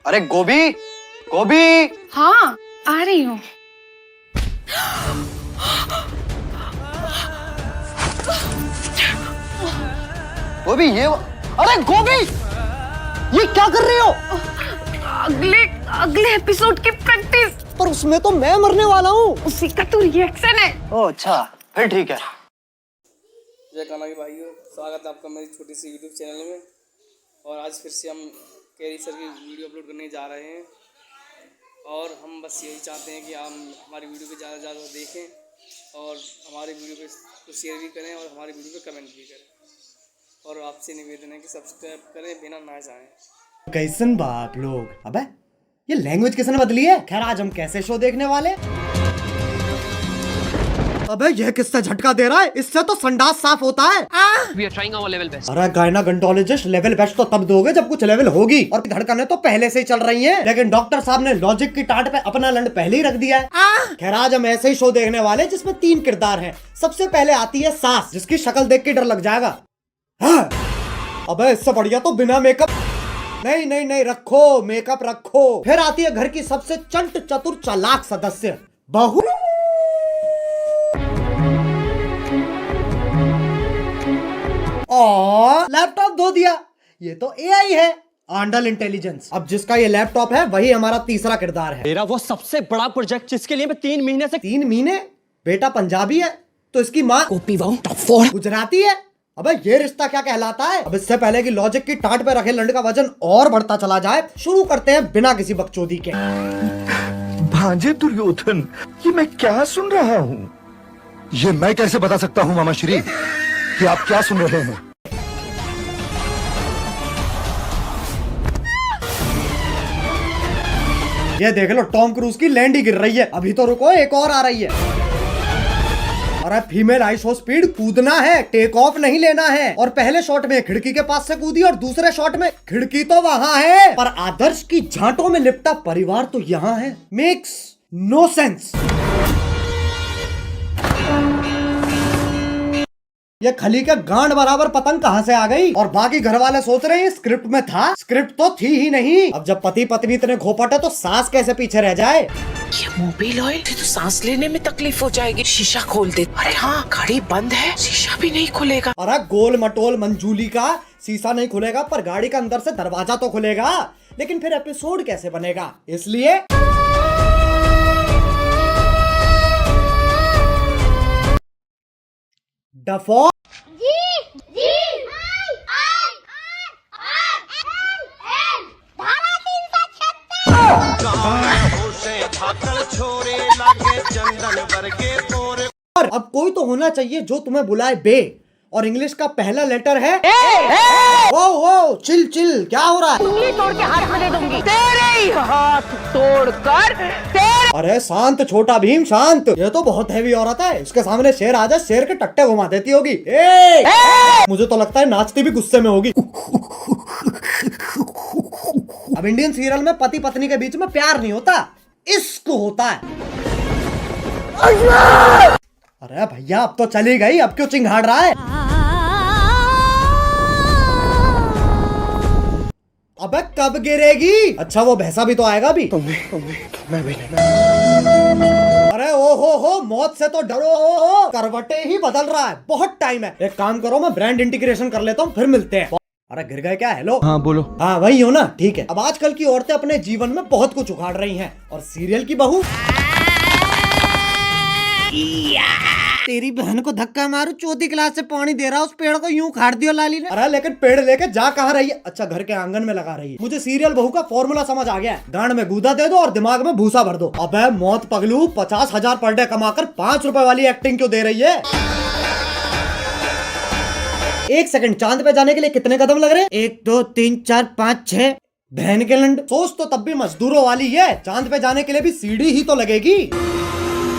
अरे गोभी, गोभी। हाँ आ रही हूँ। गोभी अरे गोभी, ये क्या कर रही हो? अगले अगले एपिसोड की प्रैक्टिस। पर उसमें तो मैं मरने वाला हूँ। उसी का तो रिएक्शन है। ओह अच्छा, फिर ठीक है। जय कान्हा के भाइयों, स्वागत है आपका मेरी छोटी सी यूट्यूब चैनल में। और आज फिर से हम कैरी सर की वीडियो अपलोड करने जा रहे हैं। और हम बस यही चाहते हैं कि हम हमारी वीडियो को ज़्यादा से ज़्यादा देखें और हमारी वीडियो को शेयर भी करें और हमारी वीडियो पे कमेंट भी करें। और आपसे निवेदन है कि सब्सक्राइब करें बिना ना जाएं। कैसन बा आप लोग? अबे ये लैंग्वेज किसने बदली है? खैर आज हम कैसे शो देखने वाले? अबे ये किससे झटका दे रहा है? इससे तो संडास साफ होता है। We are trying our level best. अरे गायनाकोलॉजिस्ट, लेवल बेस्ट तो तब दोगे जब कुछ लेवल होगी। और धड़कनें तो पहले से ही चल रही हैं, लेकिन डॉक्टर साहब ने लॉजिक की टाट पे अपना लंड पहले ही रख दिया है। खैर आज हम ऐसे ही शो देखने वाले जिसमें 3 किरदार हैं। सबसे पहले आती है सास, जिसकी शक्ल देख के डर लग जाएगा। हाँ। अबे इससे बढ़िया तो बिना मेकअप। नहीं नहीं नहीं, रखो मेकअप रखो। फिर आती है घर की सबसे चंट चतुर चालाक सदस्य, बहू। और लैपटॉप धो दिया। ये तो एआई है, आंडल इंटेलिजेंस। अब जिसका ये लैपटॉप है वही हमारा तीसरा किरदार है। मेरा वो सबसे बड़ा प्रोजेक्ट जिसके लिए मैं 3 महीने से 3 महीने? बेटा पंजाबी है तो इसकी माँ गुजराती है। अबे ये रिश्ता क्या कहलाता है? अब इससे पहले कि लॉजिक की टाट पे रखे लंड का वजन और बढ़ता चला जाए, शुरू करते हैं बिना किसी बकचोदी के। भांजे दुर्योधन, ये मैं क्या सुन रहा हूँ? ये मैं कैसे बता सकता हूँ मामा श्री कि आप क्या सुन रहे हैं? ये देख लो, टॉम क्रूज की लैंड ही गिर रही है। अभी तो रुको, एक और आ रही है। अरे फीमेल आइसो स्पीड, कूदना है, टेक ऑफ नहीं लेना है। और पहले शॉट में खिड़की के पास से कूदी और दूसरे शॉट में खिड़की तो वहां है पर आदर्श की झांटों में लिपटा परिवार तो यहाँ है। Makes no sense. ये खली के गांड बराबर पतंग कहां से आ गई? और बाकी घर वाले सोच रहे हैं स्क्रिप्ट में था। स्क्रिप्ट तो थी ही नहीं। अब जब पति पत्नी इतने घोपट है तो सास कैसे पीछे रह जाए? ये मोबिल ऑयल से तो सांस लेने में तकलीफ हो जाएगी। शीशा खोल दे। अरे हाँ, गाड़ी बंद है, शीशा भी नहीं खुलेगा। अरे गोल मटोल मंजूली का शीशा नहीं खुलेगा पर गाड़ी का अंदर से दरवाजा तो खुलेगा। लेकिन फिर एपिसोड कैसे बनेगा? इसलिए डफो और अब कोई तो होना चाहिए जो तुम्हें बुलाए बे। और इंग्लिश का पहला लेटर है ओ ओ। चिल चिल, क्या हो रहा है? उंगली तोड़ के हाथ में दे दूंगी। तेरे ही हाथ तोड़कर तेरे। अरे शांत छोटा भीम शांत। ये तो बहुत हैवी औरत है, इसके सामने शेर आ जाए शेर के टट्टे घुमा देती होगी। मुझे तो लगता है नाचती भी गुस्से में होगी। अब इंडियन सीरियल में पति पत्नी के बीच में प्यार नहीं होता, इश्क होता है। अरे भैया अब तो चली गई, अब क्यों चिंघाड़ रहा है? अबे कब गिरेगी? अच्छा वो भैंसा भी तो आएगा भी। मैं भी नहीं। अरे ओ हो, मौत से तो डरो। करवटे ही बदल रहा है, बहुत टाइम है। एक काम करो, मैं ब्रांड इंटीग्रेशन कर लेता हूँ, फिर मिलते हैं। अरे गिर गए क्या? हेलो हाँ बोलो। हाँ वही हो ना, ठीक है। अब आजकल की औरतें अपने जीवन में बहुत कुछ उखाड़ रही हैं और सीरियल की बहू तेरी बहन को धक्का मारू, चौथी क्लास से पानी दे रहा, उस पेड़ को यूं उखाड़ दियो लाली ने। अरे लेकिन पेड़ लेके जा कहाँ रही है? अच्छा घर के आंगन में लगा रही है। मुझे सीरियल बहू का फॉर्मूला समझ आ गया है। गांड में गूदा दे दो और दिमाग में भूसा भर दो। अबे मौत पगलू, 50,000 पर डे कमाकर 5 रुपए वाली एक्टिंग क्यों दे रही है? 1 सेकंड, चांद पे जाने के लिए कितने कदम लग रहे हैं? 1 2 3 4 5 6। बहन के लंड, सोच तो तब भी मजदूरों वाली है। चांद पे जाने के लिए भी सीढ़ी ही तो लगेगी।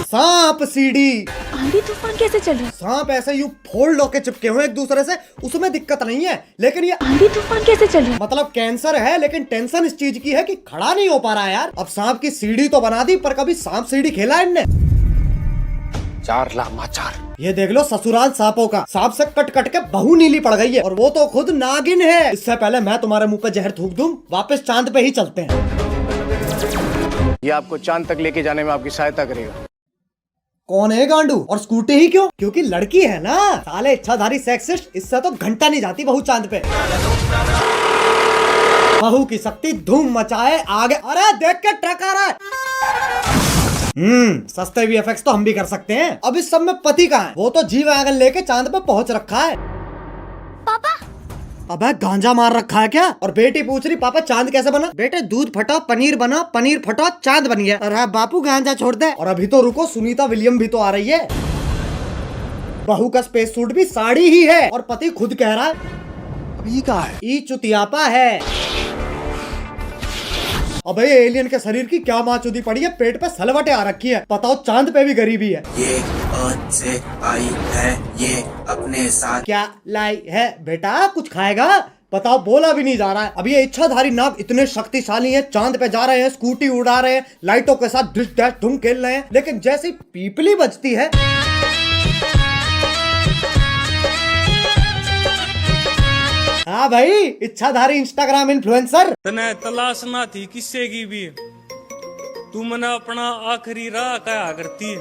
सांप सीढ़ी। आंधी तूफान कैसे चल रहा है? सांप ऐसे यूं फोल्ड होके चिपके हुए एक दूसरे से, उसमें दिक्कत नहीं है। लेकिन ये आंधी तूफान कैसे चल रहा है? मतलब कैंसर है, लेकिन टेंशन इस चीज की है कि खड़ा नहीं हो पा रहा है यार। अब सांप की सीढ़ी तो बना दी, पर कभी सांप सीढ़ी खेला है इनने? 4 लामाचार। ये देख लो ससुराल सांपों का। सांप से कट कट के बहू नीली पड़ गई है और वो तो खुद नागिन है। इससे पहले मैं तुम्हारे मुंह पे जहर थूक दूं, वापस चांद पे ही चलते हैं। ये आपको चांद तक लेके जाने में आपकी सहायता करेगा। कौन है गांडू? और स्कूटी ही क्यों? क्योंकि लड़की है ना। साले इच्छाधारी सेक्सिस्ट, इससे तो घंटा नहीं जाती बहू चांद पे। बहू की शक्ति धूम मचाए आगे। अरे देख के ट्रक आ रहा है। सस्ते VFX तो हम भी कर सकते हैं। अब इस सब में पति कहाँ है? वो तो जी वैगन लेके चांद पे पहुंच रखा है। पापा अबे गांजा मार रखा है क्या? और बेटी पूछ रही पापा चांद कैसे बना? बेटे दूध फटा पनीर बना, पनीर फटा चांद बन गया। अरे बापू गांजा छोड़ दे। और अभी तो रुको, सुनीता विलियम भी तो आ रही है। बहू का स्पेस सूट भी साड़ी ही है और पति खुद कह रहा है ये क्या है? ई चुतियापा है। अबे एलियन के शरीर की क्या माचुदी पड़ी है, पेट पे सलवटें आ रखी है। बताओ चांद पे भी गरीबी है। ये अर्थ से आई है, ये अपने साथ क्या लाई है बेटा? कुछ खाएगा? बताओ, बोला भी नहीं जा रहा है। अब ये इच्छाधारी नाग इतने शक्तिशाली हैं, चांद पे जा रहे हैं, स्कूटी उड़ा रहे हैं, लाइटों के साथ डिश डैश धूम खेल रहे हैं, लेकिन जैसी पीपली बजती है हाँ भाई, इच्छाधारी इंस्टाग्राम इन्फ्लुएंसर। तने तलाश ना थी किस्से की भी, तू मना अपना आखिरी राह कया करती,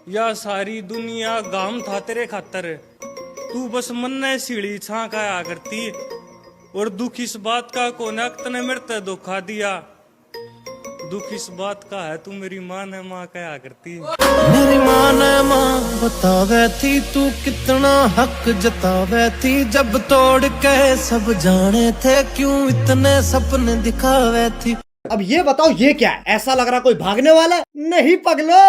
या सारी दुनिया गाम था तेरे खातर, तू बस मन ने सीढ़ी छा कया करती, और दुख इस बात का कोना तने मेरे ते धोखा दिया, दुख इस बात का है तू मेरी माँ ने माँ कया करती। मेरी माँ ने माँ बतावे थी, तू कितना हक जतावे थी, जब तोड़ के सब जाने थे, क्यों इतने सपने दिखावे थी। अब ये बताओ ये क्या है? ऐसा लग रहा कोई भागने वाला है? नहीं पगलो।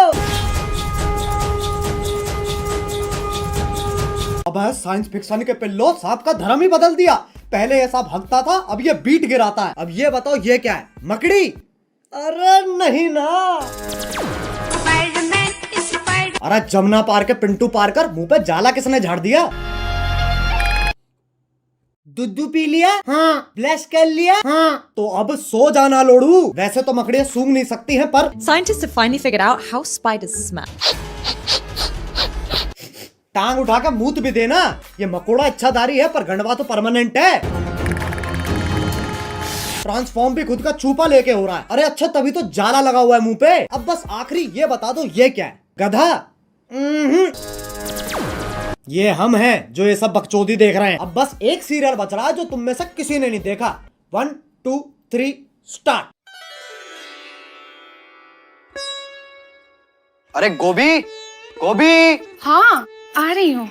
अब साइंस फिक्शन के पिल्लो सांप का धर्म ही बदल दिया। पहले ऐसा भागता था, अब ये बीट गिराता है। अब ये बताओ ये क्या है? मकड़ी? अरे नहीं ना। अरे जमुना पार के पिंटू पार कर मुंह पे जाला किसने झाड़ दिया? दूध पी लिया? हाँ। ब्लश कर लिया? हाँ। तो अब सो जाना लोड़ू। वैसे तो मकड़ियाँ सूंघ नहीं सकती हैं, पर Scientists have finally figured out how spiders smell. टांग उठा के मूत भी देना। ये मकोड़ा इच्छाधारी है, पर गंडवा तो परमानेंट है। ट्रांसफॉर्म भी खुद का चूपा लेके हो रहा है। अरे अच्छा, तभी तो जाला लगा हुआ है मुंह पे। अब बस आखिरी ये बता दो ये क्या है? गधा? ये हम हैं जो ये सब बकचोदी देख रहे हैं। अब बस एक सीरियल बच रहा है जो तुम में से किसी ने नहीं देखा। 1 2 3 स्टार्ट। अरे गोभी, गोभी। हाँ आ रही हूँ।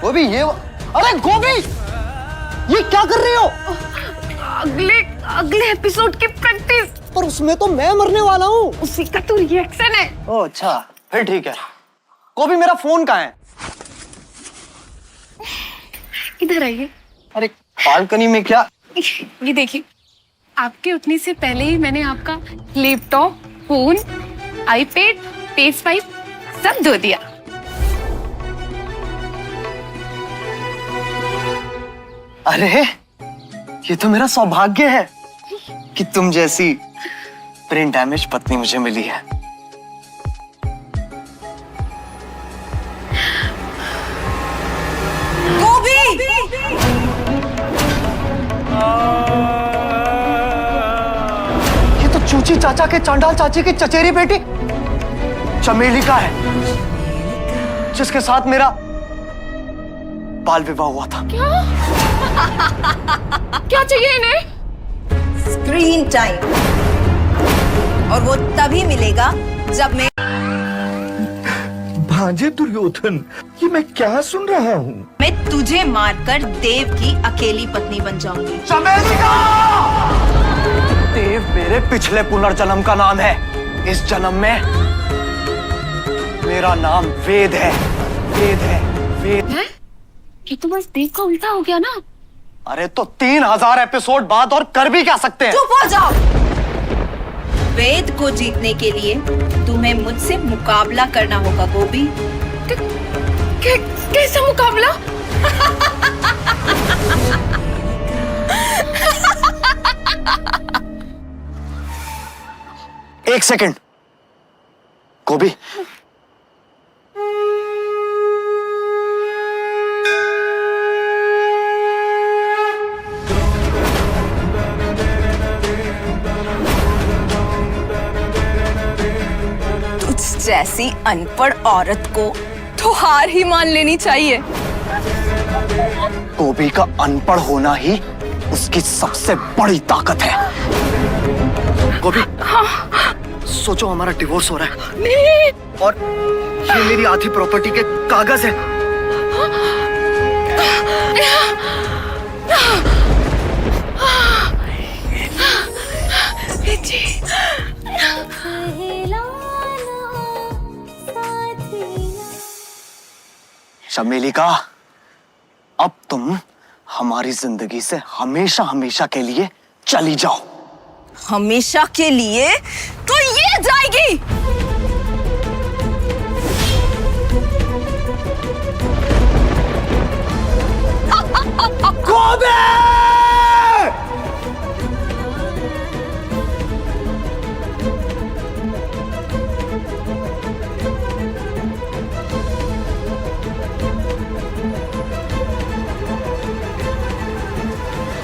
गोभी अरे गोभी, ये क्या कर रही हो? अगले एपिसोड की प्रैक्टिस। पर उसमें तो मैं मरने वाला हूँ। उसी का तो रिएक्शन है। ओह अच्छा, फिर ठीक है। गोभी मेरा फोन कहाँ है? इधर आइए। अरे बालकनी में क्या? ये देखिए, आपके उठने से पहले ही मैंने आपका लैपटॉप, फोन, आईपैड, PS5 सब धो दिया। अरे ये तो मेरा सौभाग्य है कि तुम जैसी ब्रेन डैमेज पत्नी मुझे मिली है। ये तो चूची चाचा के चांडाल चाची की चचेरी बेटी चमेली का है, जिसके साथ मेरा बाल विवाह हुआ था। क्या चाहिए इन्हें? Screen time. और वो तभी मिलेगा जब मैं भांजे दुर्योधन, ये मैं क्या सुन रहा हूँ? मैं तुझे मारकर देव की अकेली पत्नी बन जाऊंगी। चमेलिका! देव मेरे पिछले पुनर्जन्म का नाम है। इस जन्म में मेरा नाम वेद है। वेद है, वेद है? ये तो बस देव का उल्टा हो गया ना। अरे तो 3000 एपिसोड बाद और कर भी क्या सकते हैं? चुप हो जाओ। वेद को जीतने के लिए तुम्हें मुझसे मुकाबला करना होगा गोभी। कैसा मुकाबला? एक सेकंड गोभी, जैसी अनपढ़ औरत को तो हार ही मान लेनी चाहिए। गोभी का अनपढ़ होना ही उसकी सबसे बड़ी ताकत है। गोभी, सोचो हमारा डिवोर्स हो रहा है। नहीं। और ये मेरी आधी प्रॉपर्टी के कागज है। चमेली का, अब तुम हमारी जिंदगी से हमेशा हमेशा के लिए चली जाओ। हमेशा के लिए तो ये जाएगी। गोभी!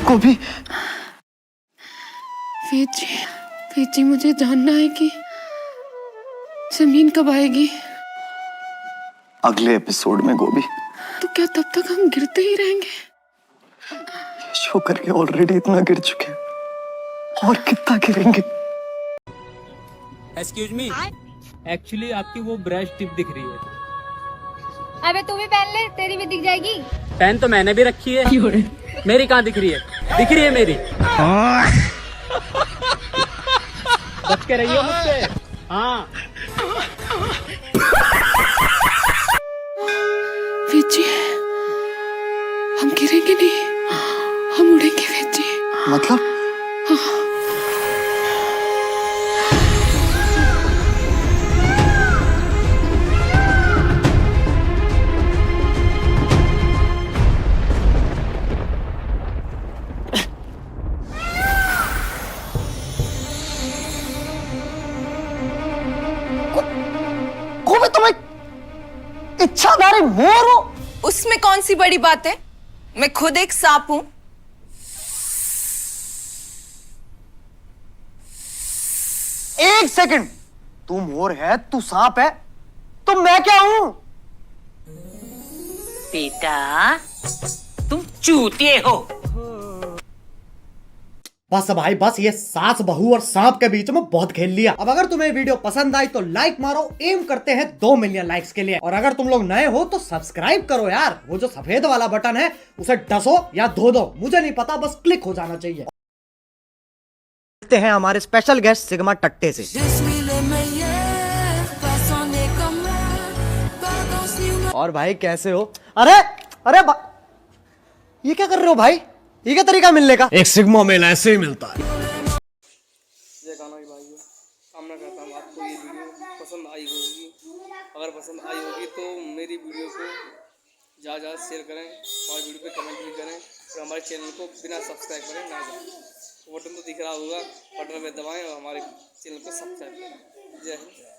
गोभी, वेद जी मुझे जानना है कि जमीन कब आएगी। अगले एपिसोड में गोभी। तो क्या तब तक हम गिरते ही रहेंगे? शो करके ऑलरेडी इतना गिर चुके हैं, और कितना गिरेंगे। एक्सक्यूज मी, एक्चुअली आपकी वो ब्रश टिप दिख रही है। अबे तू भी पहन ले, तेरी भी दिख जाएगी। पेन तो मैंने भी रखी है। मेरी कहाँ दिख रही है? दिख रही है मेरी। बच के रहिए मुझसे। हाँ। वेद जी, हम गिरेंगे नहीं, हम उड़ेंगे वेद जी। मतलब? गोभी, तुम एक इच्छाधारी मोर हो। उसमें कौन सी बड़ी बात है? मैं खुद एक सांप हूं। एक सेकंड, तू मोर है, तू सांप है, तो मैं क्या हूं? बेटा तुम चूतिए हो। बस भाई बस, ये सास बहू और सांप के बीच में बहुत खेल लिया। अब अगर तुम्हें वीडियो पसंद आई तो लाइक मारो, एम करते हैं 2 मिलियन लाइक्स के लिए। और अगर तुम लोग नए हो तो सब्सक्राइब करो यार, वो जो सफेद वाला बटन है उसे डसो या धो दो, मुझे नहीं पता, बस क्लिक हो जाना चाहिए। देखते हैं हमारे स्पेशल गेस्ट सिग्मा टट्टे से। और भाई कैसे हो? अरे अरे ये क्या कर रहे हो भाई? ये क्या तरीका मिलने का? एक सिग्मा मेल ऐसे ही मिलता है। जय कान्हा के भाइयों, कामना करता हूँ आपको ये वीडियो पसंद आई होगी। अगर पसंद आई होगी तो मेरी वीडियो को ज़्यादा शेयर करें, हमारी वीडियो पे कमेंट भी करें, और हमारे चैनल को बिना सब्सक्राइब करें ना जाए। बटन तो दिख रहा होगा, बटन पे दबाएं और हमारे चैनल को सब्सक्राइब करें। जय हिंद।